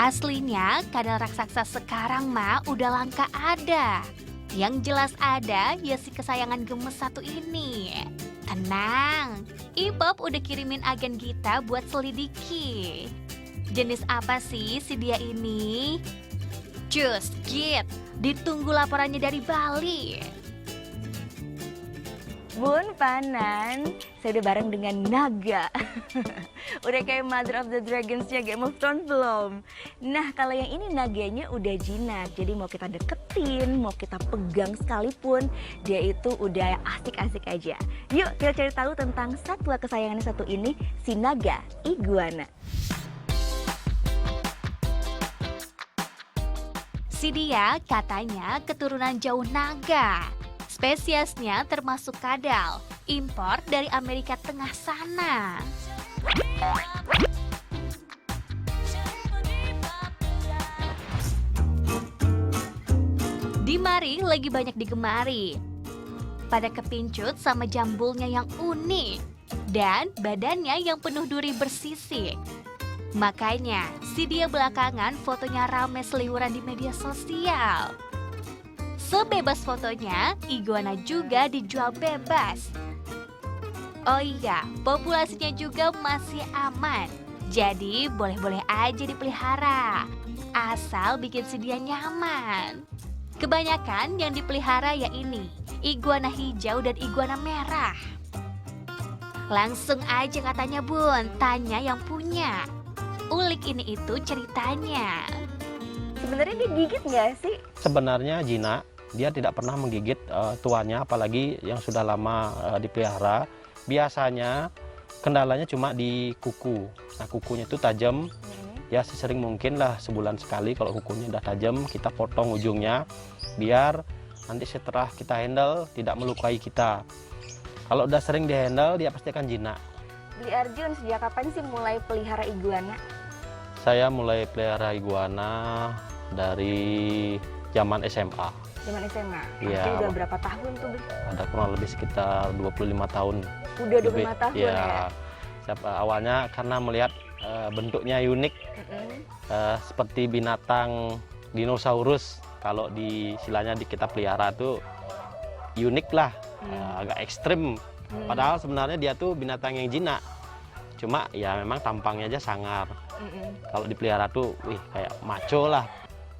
Aslinya, kadal raksasa sekarang mah udah langka ada. Yang jelas ada ya si kesayangan gemes satu ini. Tenang, Ipop udah kirimin agen kita buat selidiki. Jenis apa sih si dia ini? Just Git, ditunggu laporannya dari Bali. Bun Panan, saya udah bareng dengan Naga. Udah kayak Mother of the Dragons-nya Game of Thrones belum? Nah, kalau yang ini naganya udah jinak. Jadi mau kita deketin, mau kita pegang sekalipun, dia itu udah asik-asik aja. Yuk kita cari tahu tentang satwa kesayangan satu ini, si naga iguana. Si dia katanya keturunan jauh naga. Spesiesnya termasuk kadal, impor dari Amerika Tengah sana. Di mari lagi banyak digemari. Pada kepincut sama jambulnya yang unik dan badannya yang penuh duri bersisik. Makanya si dia belakangan fotonya rame seliweran di media sosial. Sebebas fotonya, iguana juga dijual bebas. Oh iya, populasinya juga masih aman. Jadi boleh-boleh aja dipelihara, asal bikin si dia nyaman. Kebanyakan yang dipelihara ya ini, iguana hijau dan iguana merah. Langsung aja katanya Bun, tanya yang punya. Ulik ini itu ceritanya. Sebenarnya dia gigit nggak sih? Sebenarnya jinak, dia tidak pernah menggigit tuannya, apalagi yang sudah lama dipelihara. Biasanya kendalanya cuma di kuku. Nah, kukunya itu tajam. Ya sesering mungkin lah sebulan sekali kalau kukunya udah tajam, kita potong ujungnya biar nanti setelah kita handle tidak melukai kita. Kalau udah sering di handle dia pasti akan jinak. Bli Arjun, sejak kapan sih mulai pelihara iguana? Saya mulai pelihara iguana dari zaman SMA. Zaman SMA? Iya. Artinya udah berapa tahun tuh, Bli? Ada kurang lebih sekitar 25 tahun. Udah 25 lebih. tahun ya? Awalnya karena melihat bentuknya unik, seperti binatang dinosaurus. Kalau di istilahnya kita pelihara tuh unik lah, agak ekstrim. Padahal sebenarnya dia tuh binatang yang jinak. Cuma ya memang tampangnya aja sangar. Kalau dipelihara tuh, wih kayak maco lah.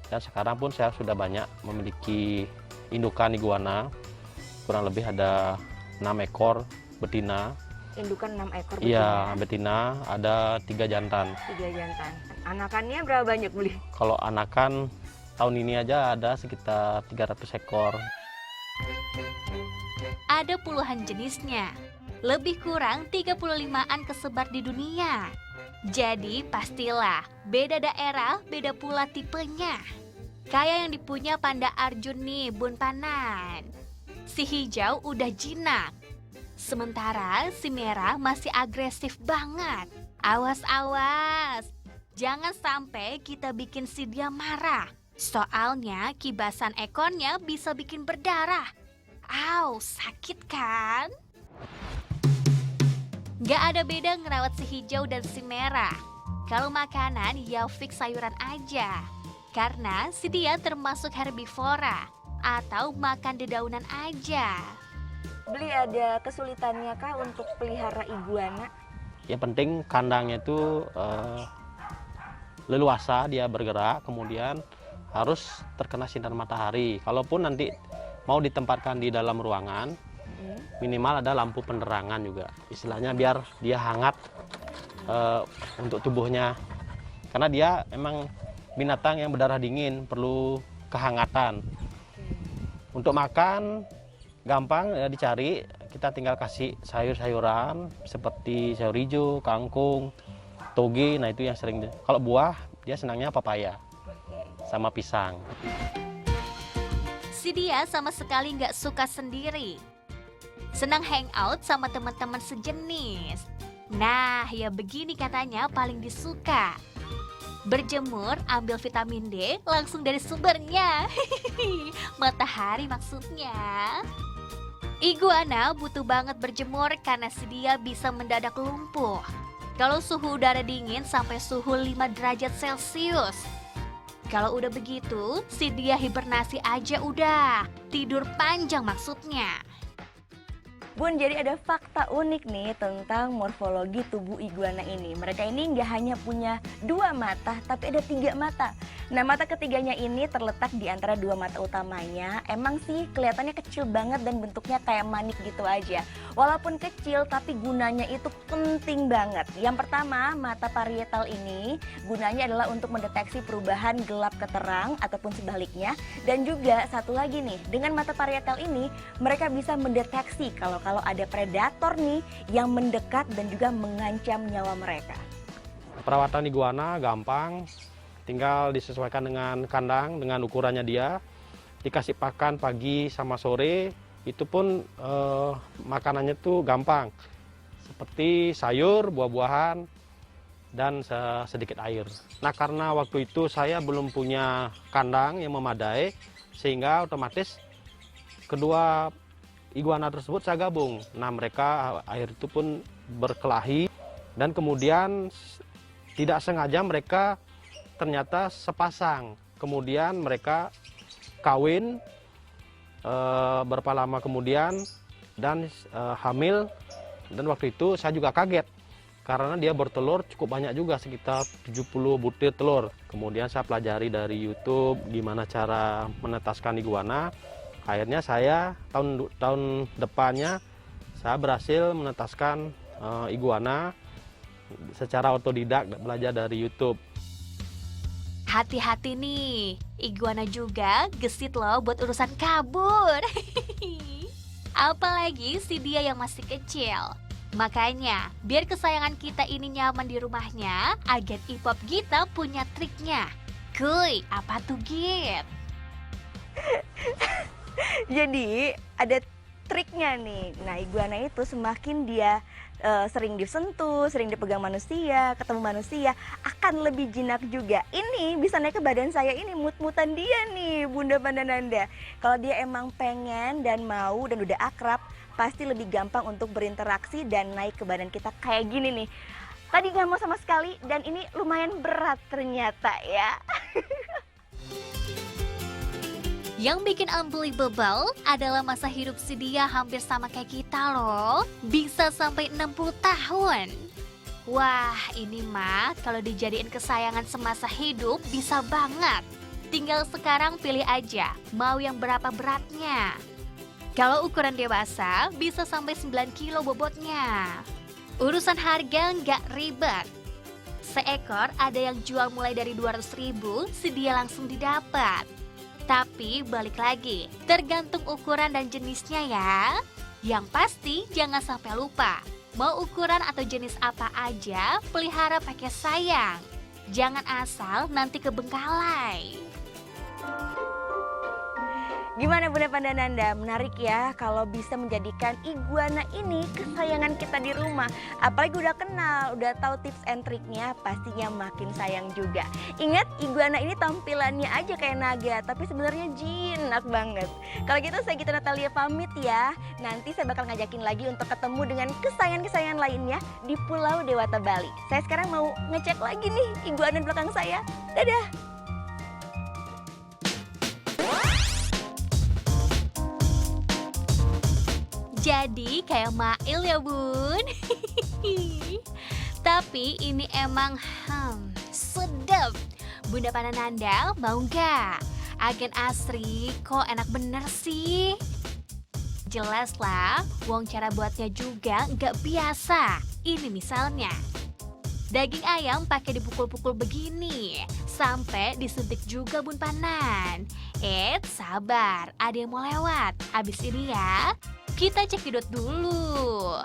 Dan sekarang pun saya sudah banyak memiliki indukan iguana. Kurang lebih ada 6 ekor betina. Indukan 6 ekor betina? Iya, betina. Ada 3 jantan. 3 jantan. Anakannya berapa banyak, Bli? Kalau anakan tahun ini aja ada sekitar 300 ekor. Ada puluhan jenisnya, lebih kurang 35-an kesebar di dunia. Jadi pastilah beda daerah, beda pula tipenya. Kayak yang dipunya Panda Arjun nih, Bun Panan. Si hijau udah jinak, sementara si merah masih agresif banget. Awas-awas, jangan sampai kita bikin si dia marah. Soalnya kibasan ekornya bisa bikin berdarah. Au, sakit kan? Gak ada beda ngerawat si hijau dan si merah. Kalau makanan ya fix sayuran aja. Karena si dia termasuk herbivora atau makan dedaunan aja. Bli, ada kesulitannya kah untuk pelihara iguana? Yang penting kandangnya itu leluasa, dia bergerak, kemudian harus terkena sinar matahari. Kalaupun nanti mau ditempatkan di dalam ruangan, minimal ada lampu penerangan juga. Istilahnya biar dia hangat untuk tubuhnya. Karena dia emang binatang yang berdarah dingin, perlu kehangatan. Untuk makan gampang ya dicari, kita tinggal kasih sayur-sayuran seperti sayur hijau, kangkung, toge. Nah itu yang sering. Kalau buah dia senangnya papaya sama pisang. Si dia sama sekali nggak suka sendiri. Senang hangout sama teman-teman sejenis. Nah, ya begini katanya paling disuka. Berjemur, ambil vitamin D langsung dari sumbernya. Matahari maksudnya. Iguana butuh banget berjemur karena si dia bisa mendadak lumpuh. Kalau suhu udara dingin sampai suhu 5 derajat Celcius. Kalau udah begitu, si dia hibernasi aja udah. Tidur panjang maksudnya. Bun, jadi ada fakta unik nih tentang morfologi tubuh iguana ini. Mereka ini nggak hanya punya 2 mata, tapi ada 3 mata. Nah, mata ketiganya ini terletak di antara 2 mata utamanya. Emang sih kelihatannya kecil banget dan bentuknya kayak manik gitu aja. Walaupun kecil, tapi gunanya itu penting banget. Yang pertama, mata parietal ini gunanya adalah untuk mendeteksi perubahan gelap ke terang ataupun sebaliknya. Dan juga satu lagi nih, dengan mata parietal ini mereka bisa mendeteksi kalau ada predator nih yang mendekat dan juga mengancam nyawa mereka. Perawatan iguana gampang, tinggal disesuaikan dengan kandang, dengan ukurannya dia. Dikasih pakan pagi sama sore, itu pun makanannya tuh gampang. Seperti sayur, buah-buahan, dan sedikit air. Nah, karena waktu itu saya belum punya kandang yang memadai, sehingga otomatis kedua iguana tersebut saya gabung. Nah, mereka akhir itu pun berkelahi dan kemudian tidak sengaja mereka ternyata sepasang. Kemudian mereka kawin berapa lama kemudian dan hamil, dan waktu itu saya juga kaget karena dia bertelur cukup banyak juga, sekitar 70 butir telur. Kemudian saya pelajari dari YouTube gimana cara menetaskan iguana. Akhirnya saya tahun depannya saya berhasil menetaskan iguana secara otodidak, belajar dari YouTube. Hati-hati nih, iguana juga gesit loh buat urusan kabur. Apalagi si dia yang masih kecil. Makanya, biar kesayangan kita ini nyaman di rumahnya, agen Ipop Gita punya triknya. Kuy, apa tuh Git? Jadi ada triknya nih. Nah, iguana itu semakin dia sering disentuh, sering dipegang manusia, ketemu manusia, akan lebih jinak juga. Ini bisa naik ke badan saya, ini mut-mutan dia nih, Bunda Pandananda. Kalau dia emang pengen dan mau dan udah akrab, pasti lebih gampang untuk berinteraksi dan naik ke badan kita kayak gini nih. Tadi nggak mau sama sekali dan ini lumayan berat ternyata ya. Yang bikin unbelievable adalah masa hidup si dia hampir sama kayak kita loh. Bisa sampai 60 tahun. Wah, ini mah kalau dijadiin kesayangan semasa hidup bisa banget. Tinggal sekarang pilih aja mau yang berapa beratnya. Kalau ukuran dewasa bisa sampai 9 kilo bobotnya. Urusan harga nggak ribet. Seekor ada yang jual mulai dari 200.000, si dia langsung didapat. Tapi balik lagi, tergantung ukuran dan jenisnya ya. Yang pasti jangan sampai lupa, mau ukuran atau jenis apa aja, pelihara pakai sayang. Jangan asal nanti kebengkalai. Gimana Bunda Pandananda? Menarik ya kalau bisa menjadikan iguana ini kesayangan kita di rumah. Apalagi udah kenal, udah tahu tips and triknya, pastinya makin sayang juga. Ingat, iguana ini tampilannya aja kayak naga, tapi sebenarnya jinak banget. Kalau gitu saya Gita Natalia pamit ya. Nanti saya bakal ngajakin lagi untuk ketemu dengan kesayangan-kesayangan lainnya di Pulau Dewata Bali. Saya sekarang mau ngecek lagi nih iguana di belakang saya. Dadah! Jadi kayak Mail ya bun. Tapi ini emang sedap. Bunda Pandananda mau nggak? Agen asri kok enak bener sih. Jelas lah, wong cara buatnya juga nggak biasa. Ini misalnya, daging ayam pakai dipukul-pukul begini, sampai disuntik juga Bun Panan. Sabar, ada yang mau lewat. Abis ini ya, kita cekidot dulu.